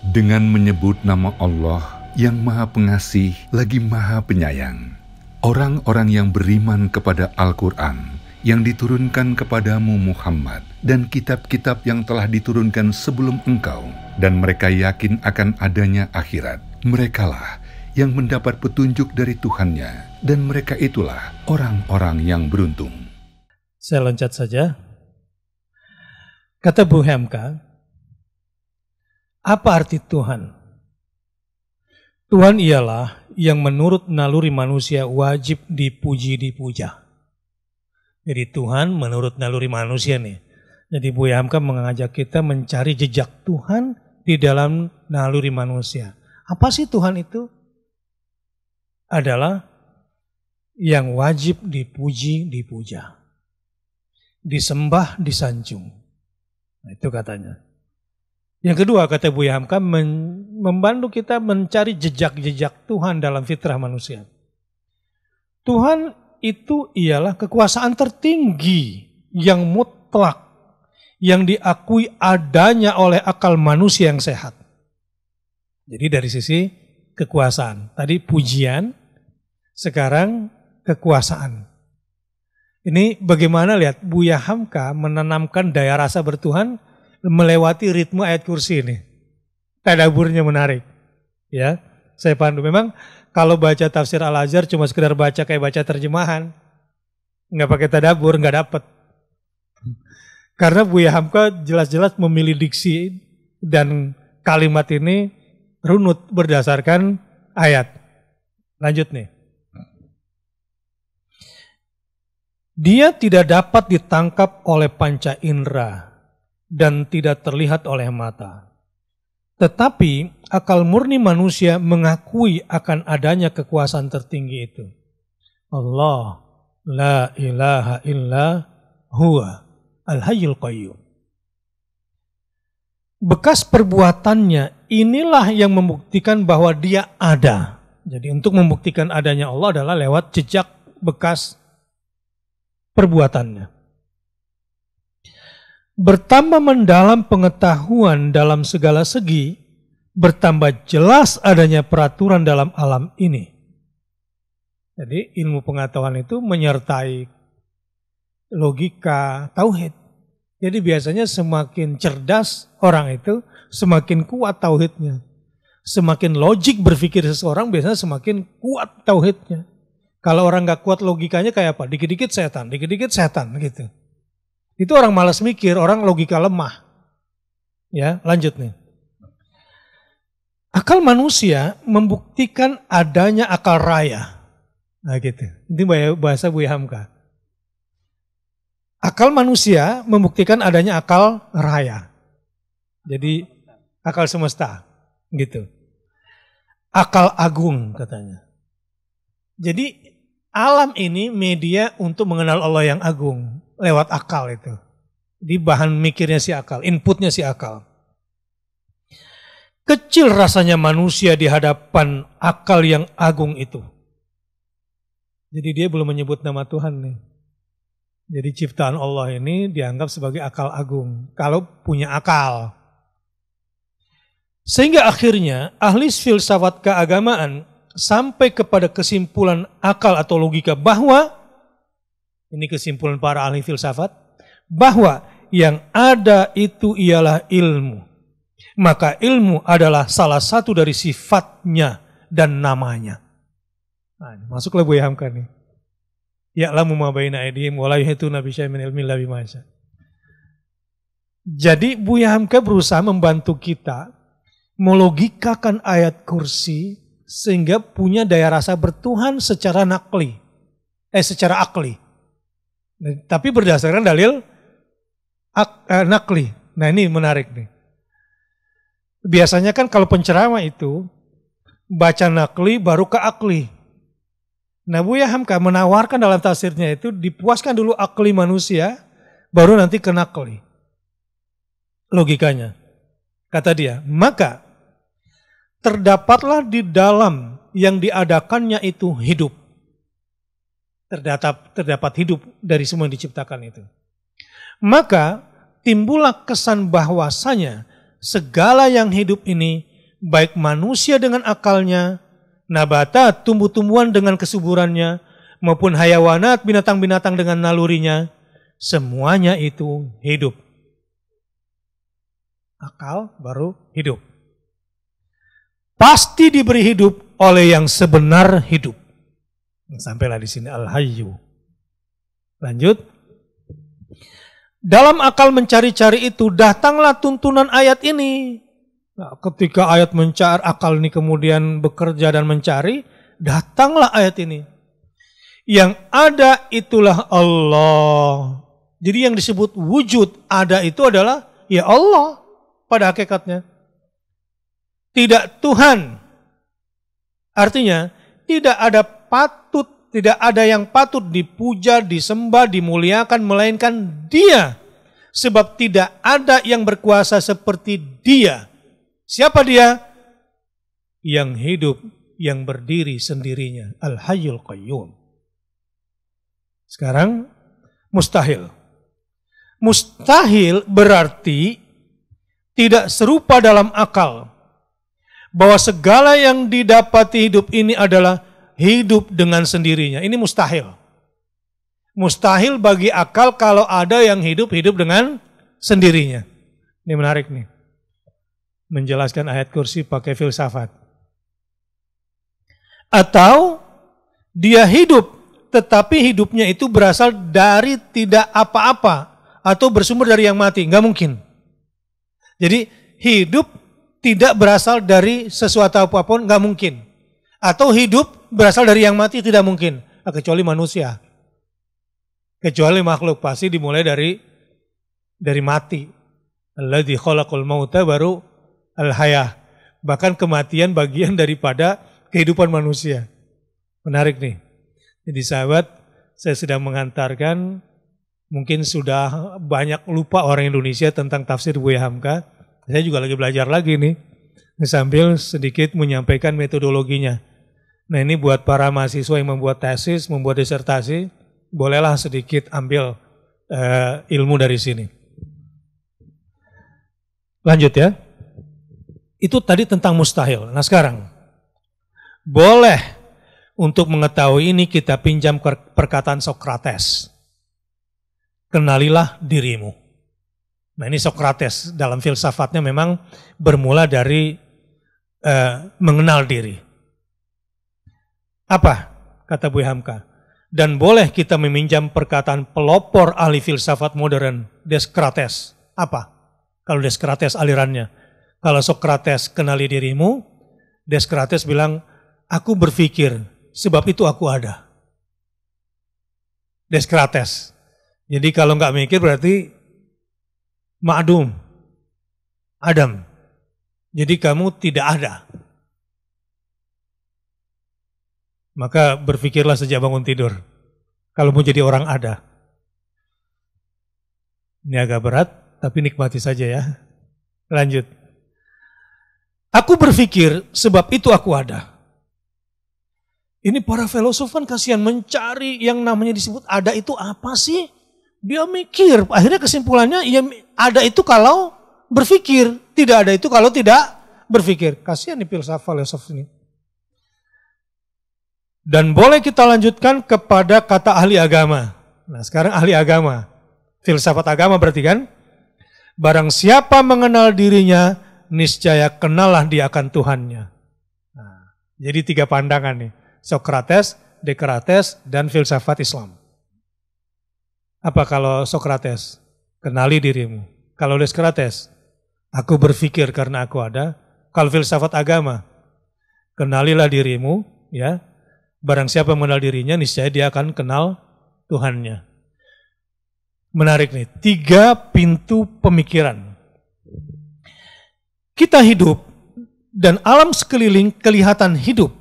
Dengan menyebut nama Allah yang Maha Pengasih lagi Maha Penyayang, orang-orang yang beriman kepada Al-Quran yang diturunkan kepadamu Muhammad dan kitab-kitab yang telah diturunkan sebelum engkau, dan mereka yakin akan adanya akhirat, merekalah yang mendapat petunjuk dari Tuhannya, dan mereka itulah orang-orang yang beruntung. Saya loncat saja. Kata Bu Hamka, apa arti Tuhan? Tuhan ialah yang menurut naluri manusia wajib dipuji-dipuja. Jadi Tuhan menurut naluri manusia nih. Jadi Bu Hamka mengajak kita mencari jejak Tuhan di dalam naluri manusia. Apa sih Tuhan itu? Adalah yang wajib dipuji-dipuja. Disembah, disanjung. Nah, itu katanya. Yang kedua, kata Bu Hamka, membantu kita mencari jejak-jejak Tuhan dalam fitrah manusia. Tuhan itu ialah kekuasaan tertinggi yang mutlak, yang diakui adanya oleh akal manusia yang sehat. Jadi dari sisi kekuasaan, tadi pujian, sekarang kekuasaan. Ini bagaimana lihat Buya Hamka menanamkan daya rasa bertuhan melewati ritme ayat kursi ini. Tadaburnya menarik. Ya, saya pandu. Memang kalau baca tafsir Al-Azhar cuma sekedar baca kayak baca terjemahan, nggak pakai tadabur, nggak dapet. Karena Buya Hamka jelas-jelas memilih diksi dan kalimat ini runut berdasarkan ayat. Lanjut nih. Dia tidak dapat ditangkap oleh panca indera dan tidak terlihat oleh mata. Tetapi akal murni manusia mengakui akan adanya kekuasaan tertinggi itu. Allah la ilaha illa huwa al-hayyul qayyum. Bekas perbuatannya inilah yang membuktikan bahwa dia ada. Jadi untuk membuktikan adanya Allah adalah lewat jejak bekas perbuatannya. Bertambah mendalam pengetahuan dalam segala segi, bertambah jelas adanya peraturan dalam alam ini. Jadi ilmu pengetahuan itu menyertai logika, tauhid. Jadi biasanya semakin cerdas orang itu, semakin kuat tauhidnya. Semakin logik berpikir seseorang, biasanya semakin kuat tauhidnya. Kalau orang nggak kuat logikanya kayak apa? Dikit-dikit setan gitu. Itu orang malas mikir, orang logika lemah. Ya, lanjut nih. Akal manusia membuktikan adanya akal raya. Nah gitu. Ini bahasa Buya Hamka. Akal manusia membuktikan adanya akal raya. Jadi akal semesta. Gitu. Akal agung katanya. Jadi alam ini media untuk mengenal Allah yang agung. Lewat akal itu. Di bahan mikirnya si akal, inputnya si akal. Kecil rasanya manusia di hadapan akal yang agung itu. Jadi dia belum menyebut nama Tuhan nih. Jadi ciptaan Allah ini dianggap sebagai akal agung. Kalau punya akal. Sehingga akhirnya ahli filsafat keagamaan sampai kepada kesimpulan akal atau logika bahwa ini kesimpulan para ahli filsafat, bahwa yang ada itu ialah ilmu. Maka ilmu adalah salah satu dari sifatnya dan namanya. Nah, masuklah Buya Hamka nih. Ya'lamu ma baina aydihim wa la yuhituna bi syai'in min ilmihi illa bima syaa. Jadi Buya Hamka berusaha membantu kita melogikakan ayat kursi sehingga punya daya rasa bertuhan secara nakli. Secara akli. Tapi berdasarkan dalil nakli. Nah ini menarik nih. Biasanya kan kalau penceramah itu baca nakli baru ke akli. Nah Buya Hamka menawarkan dalam tafsirnya itu dipuaskan dulu akli manusia, baru nanti ke nakli. Logikanya. Kata dia, maka terdapatlah di dalam yang diadakannya itu hidup. Terdapat hidup dari semua yang diciptakan itu. Maka timbullah kesan bahwasanya segala yang hidup ini baik manusia dengan akalnya, nabatat, tumbuh-tumbuhan dengan kesuburannya, maupun hayawanat, binatang-binatang dengan nalurinya, semuanya itu hidup. Akal baru hidup. Pasti diberi hidup oleh yang sebenar hidup. Sampailah di sini Al-Hayyu. Lanjut. Dalam akal mencari-cari itu datanglah tuntunan ayat ini. Nah, ketika ayat mencari, akal ini kemudian bekerja dan mencari, datanglah ayat ini. Yang ada itulah Allah. Jadi yang disebut wujud ada itu adalah ya Allah pada hakikatnya. Tidak Tuhan. Artinya tidak ada yang patut dipuja, disembah, dimuliakan melainkan Dia. Sebab tidak ada yang berkuasa seperti Dia. Siapa Dia? Yang hidup, yang berdiri sendirinya. Al-Hayyul Qayyum. Sekarang mustahil. Mustahil berarti tidak serupa dalam akal. Bahwa segala yang didapati hidup ini adalah hidup dengan sendirinya. Ini mustahil. Mustahil bagi akal kalau ada yang hidup dengan sendirinya. Ini menarik nih. Menjelaskan ayat kursi pakai filsafat. Atau dia hidup, tetapi hidupnya itu berasal dari tidak apa-apa. Atau bersumber dari yang mati. Nggak mungkin. Jadi hidup tidak berasal dari sesuatu apapun, nggak mungkin. Atau hidup berasal dari yang mati, tidak mungkin. Kecuali manusia. Kecuali makhluk, pasti dimulai dari mati. Alladzi khalaqal mauta baru al-hayah. Bahkan kematian bagian daripada kehidupan manusia. Menarik nih. Jadi sahabat, saya sedang mengantarkan, mungkin sudah banyak lupa orang Indonesia tentang tafsir Buya Hamka. Saya juga lagi belajar lagi nih, sambil sedikit menyampaikan metodologinya. Nah ini buat para mahasiswa yang membuat tesis, membuat disertasi, bolehlah sedikit ambil ilmu dari sini. Lanjut ya. Itu tadi tentang mustahil. Nah sekarang, boleh untuk mengetahui ini kita pinjam perkataan Sokrates. Kenalilah dirimu. Nah ini Sokrates dalam filsafatnya memang bermula dari mengenal diri. Apa kata Buya Hamka? Dan boleh kita meminjam perkataan pelopor ahli filsafat modern, Descartes. Apa? Kalau Descartes alirannya. Kalau Sokrates kenali dirimu, Descartes bilang, aku berpikir, sebab itu aku ada. Descartes. Jadi kalau nggak mikir berarti ma'dum, Adam. Jadi kamu tidak ada. Maka berpikirlah sejak bangun tidur. Kalau mau jadi orang ada. Ini agak berat, tapi nikmati saja ya. Lanjut. Aku berpikir sebab itu aku ada. Ini para filosof kan kasihan mencari yang namanya disebut ada itu apa sih? Dia mikir, akhirnya kesimpulannya ya ada itu kalau berpikir, tidak ada itu kalau tidak berpikir. Kasihan nih filosof ini. Dan boleh kita lanjutkan kepada kata ahli agama. Nah sekarang ahli agama, filsafat agama berarti kan? Barang siapa mengenal dirinya, niscaya kenallah dia akan Tuhannya. Nah, jadi 3 pandangan nih, Sokrates, Descartes, dan filsafat Islam. Apa kalau Sokrates? Kenali dirimu. Kalau Descartes, aku berpikir karena aku ada. Kalau filsafat agama, kenalilah dirimu, ya. Barang siapa mengenal dirinya, niscaya dia akan kenal Tuhannya. Menarik nih, 3 pintu pemikiran. Kita hidup dan alam sekeliling kelihatan hidup.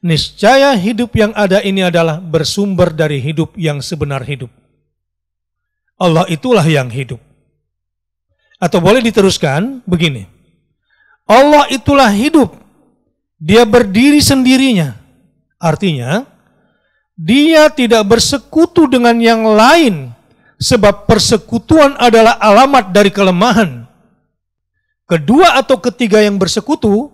Niscaya hidup yang ada ini adalah bersumber dari hidup yang sebenar hidup. Allah itulah yang hidup. Atau boleh diteruskan begini. Allah itulah hidup. Dia berdiri sendirinya. Artinya, dia tidak bersekutu dengan yang lain. Sebab persekutuan adalah alamat dari kelemahan. kedua atau ketiga yang bersekutu,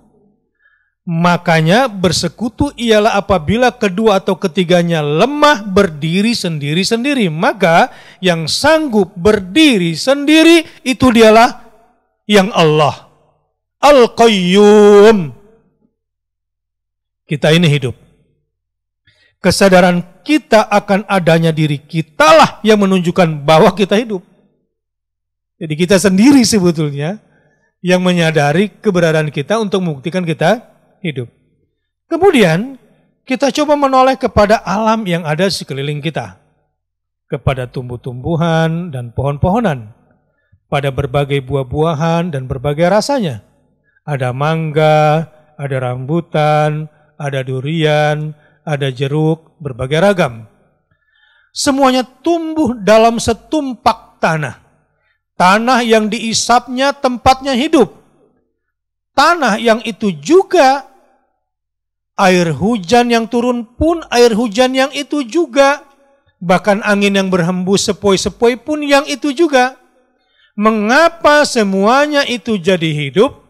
makanya bersekutu ialah apabila kedua atau ketiganya lemah berdiri sendiri-sendiri. Maka yang sanggup berdiri sendiri itu dialah yang Allah. Al-Qayyum. Kita ini hidup. Kesadaran kita akan adanya diri kitalah yang menunjukkan bahwa kita hidup. Jadi kita sendiri sebetulnya yang menyadari keberadaan kita untuk membuktikan kita hidup. Kemudian kita coba menoleh kepada alam yang ada di sekeliling kita. Kepada tumbuh-tumbuhan dan pohon-pohonan. Pada berbagai buah-buahan dan berbagai rasanya. Ada mangga, ada rambutan, ada durian, ada jeruk, berbagai ragam. Semuanya tumbuh dalam setumpak tanah. Tanah yang diisapnya tempatnya hidup. Tanah yang itu juga air hujan yang turun pun air hujan yang itu juga. Bahkan angin yang berhembus sepoi-sepoi pun yang itu juga. Mengapa semuanya itu jadi hidup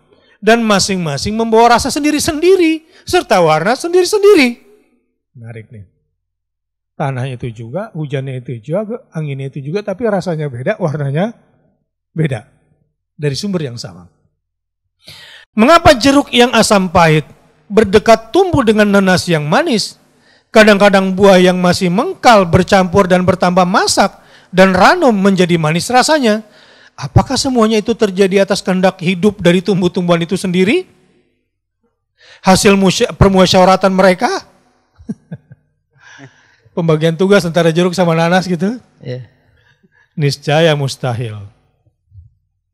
dan masing-masing membawa rasa sendiri-sendiri serta warna sendiri-sendiri? Menarik nih. Tanah itu juga, hujannya itu juga, anginnya itu juga, tapi rasanya beda, warnanya beda. Dari sumber yang sama. Mengapa jeruk yang asam pahit berdekat tumbuh dengan nanas yang manis? Kadang-kadang buah yang masih mengkal bercampur dan bertambah masak dan ranum menjadi manis rasanya. Apakah semuanya itu terjadi atas kehendak hidup dari tumbuh-tumbuhan itu sendiri? Hasil permusyawaratan mereka? Pembagian tugas antara jeruk sama nanas gitu? Yeah. Niscaya mustahil.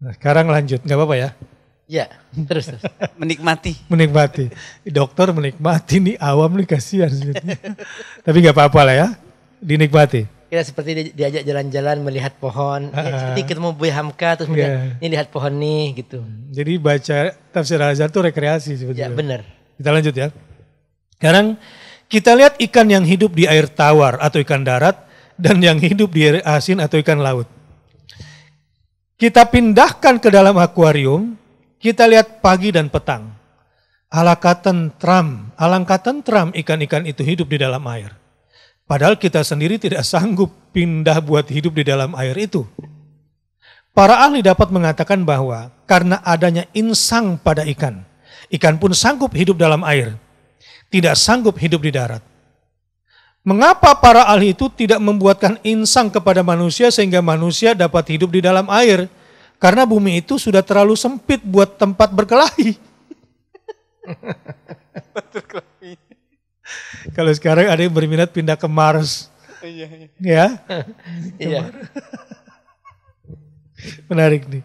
Nah, sekarang lanjut, nggak apa-apa ya? Ya, terus. Menikmati. Menikmati. Dokter menikmati, nih awam nih kasihan. Tapi nggak apa-apa lah ya, dinikmati. Kita seperti diajak jalan-jalan melihat pohon. Seperti ketemu Buya Hamka terus ini lihat pohon nih gitu. Jadi baca tafsir Al-Azhar itu rekreasi sebetulnya. Ya benar. Kita lanjut ya. Sekarang kita lihat ikan yang hidup di air tawar atau ikan darat dan yang hidup di air asin atau ikan laut. Kita pindahkan ke dalam akuarium, kita lihat pagi dan petang. Alangkah tentram ikan-ikan itu hidup di dalam air. Padahal kita sendiri tidak sanggup pindah buat hidup di dalam air itu. Para ahli dapat mengatakan bahwa karena adanya insang pada ikan, ikan pun sanggup hidup dalam air, tidak sanggup hidup di darat. Mengapa para ahli itu tidak membuatkan insang kepada manusia sehingga manusia dapat hidup di dalam air? Karena bumi itu sudah terlalu sempit buat tempat berkelahi. Kalau sekarang ada yang berminat pindah ke Mars. Ya? Iya. Menarik nih.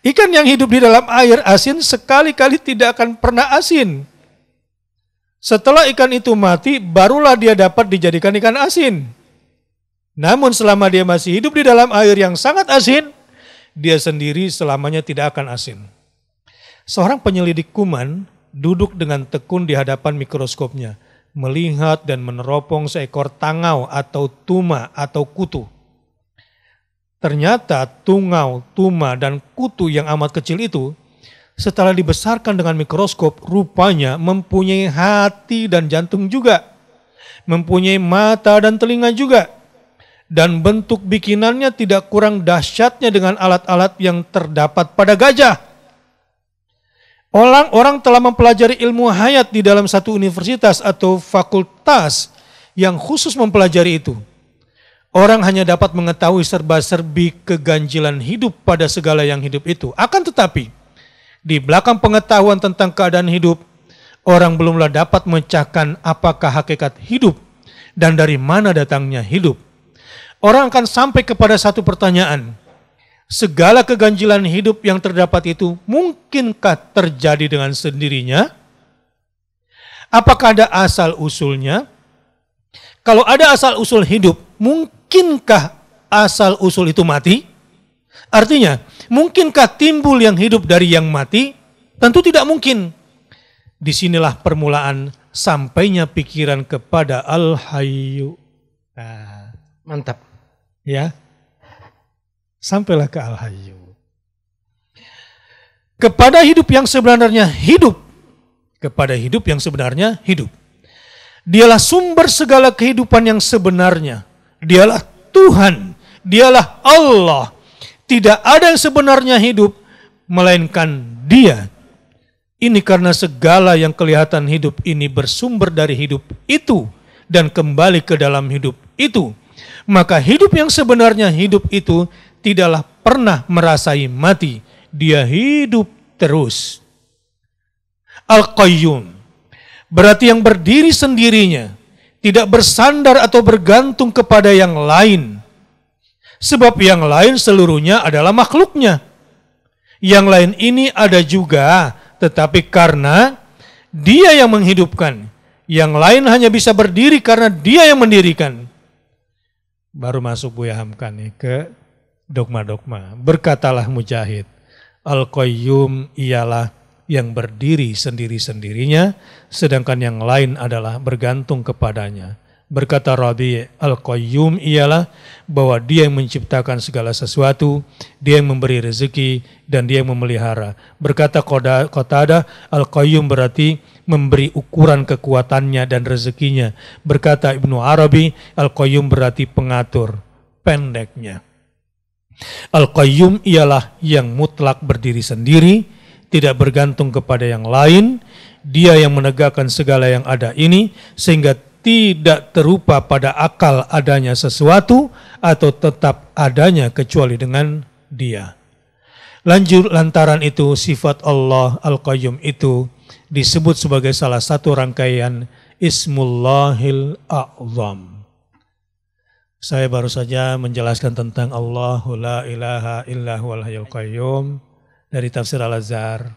Ikan yang hidup di dalam air asin sekali-kali tidak akan pernah asin. Setelah ikan itu mati, barulah dia dapat dijadikan ikan asin. Namun selama dia masih hidup di dalam air yang sangat asin, dia sendiri selamanya tidak akan asin. Seorang penyelidik kuman duduk dengan tekun di hadapan mikroskopnya, melihat dan meneropong seekor tangau atau tuma atau kutu. Ternyata tungau, tuma, dan kutu yang amat kecil itu, setelah dibesarkan dengan mikroskop, rupanya mempunyai hati dan jantung juga. Mempunyai mata dan telinga juga. Dan bentuk bikinannya tidak kurang dahsyatnya dengan alat-alat yang terdapat pada gajah. Orang telah mempelajari ilmu hayat di dalam satu universitas atau fakultas yang khusus mempelajari itu. Orang hanya dapat mengetahui serba-serbi keganjilan hidup pada segala yang hidup itu. Akan tetapi, di belakang pengetahuan tentang keadaan hidup, orang belumlah dapat memecahkan apakah hakikat hidup dan dari mana datangnya hidup. Orang akan sampai kepada satu pertanyaan. Segala keganjilan hidup yang terdapat itu mungkinkah terjadi dengan sendirinya? Apakah ada asal-usulnya? Kalau ada asal-usul hidup, mungkinkah asal-usul itu mati? Artinya, mungkinkah timbul yang hidup dari yang mati? Tentu tidak mungkin. Disinilah permulaan sampainya pikiran kepada Al-Hayyu. Nah, mantap. Ya, sampailah ke Al-Hayyu. kepada hidup yang sebenarnya hidup. Kepada hidup yang sebenarnya hidup. Dialah sumber segala kehidupan yang sebenarnya. Dialah Tuhan. Dialah Allah. Tidak ada yang sebenarnya hidup, melainkan Dia. Ini karena segala yang kelihatan hidup ini bersumber dari hidup itu dan kembali ke dalam hidup itu. Maka hidup yang sebenarnya hidup itu tidaklah pernah merasai mati. Dia hidup terus. Al-Qayyum berarti yang berdiri sendirinya, tidak bersandar atau bergantung kepada yang lain. Sebab yang lain seluruhnya adalah makhluknya. Yang lain ini ada juga, tetapi karena Dia yang menghidupkan. Yang lain hanya bisa berdiri karena Dia yang mendirikan. Baru masuk Buya Hamka nih ke dogma-dogma. Berkatalah Mujahid, Al-Qayyum ialah yang berdiri sendiri-sendirinya, sedangkan yang lain adalah bergantung kepadanya. Berkata Rabi, Al-Qayyum ialah bahwa Dia yang menciptakan segala sesuatu, Dia yang memberi rezeki, dan Dia yang memelihara. Berkata Qatadah, Al-Qayyum berarti memberi ukuran kekuatannya dan rezekinya. Berkata Ibnu Arabi, Al-Qayyum berarti pengatur, pendeknya. Al-Qayyum ialah yang mutlak berdiri sendiri, tidak bergantung kepada yang lain. Dia yang menegakkan segala yang ada ini, sehingga tidak terupa pada akal adanya sesuatu atau tetap adanya kecuali dengan Dia. Lantaran itu sifat Allah Al-Qayyum itu disebut sebagai salah satu rangkaian Ismullahil A'zam. Saya baru saja menjelaskan tentang Allahu la ilaha illa huwal hayyul qayyum dari tafsir Al-Azhar.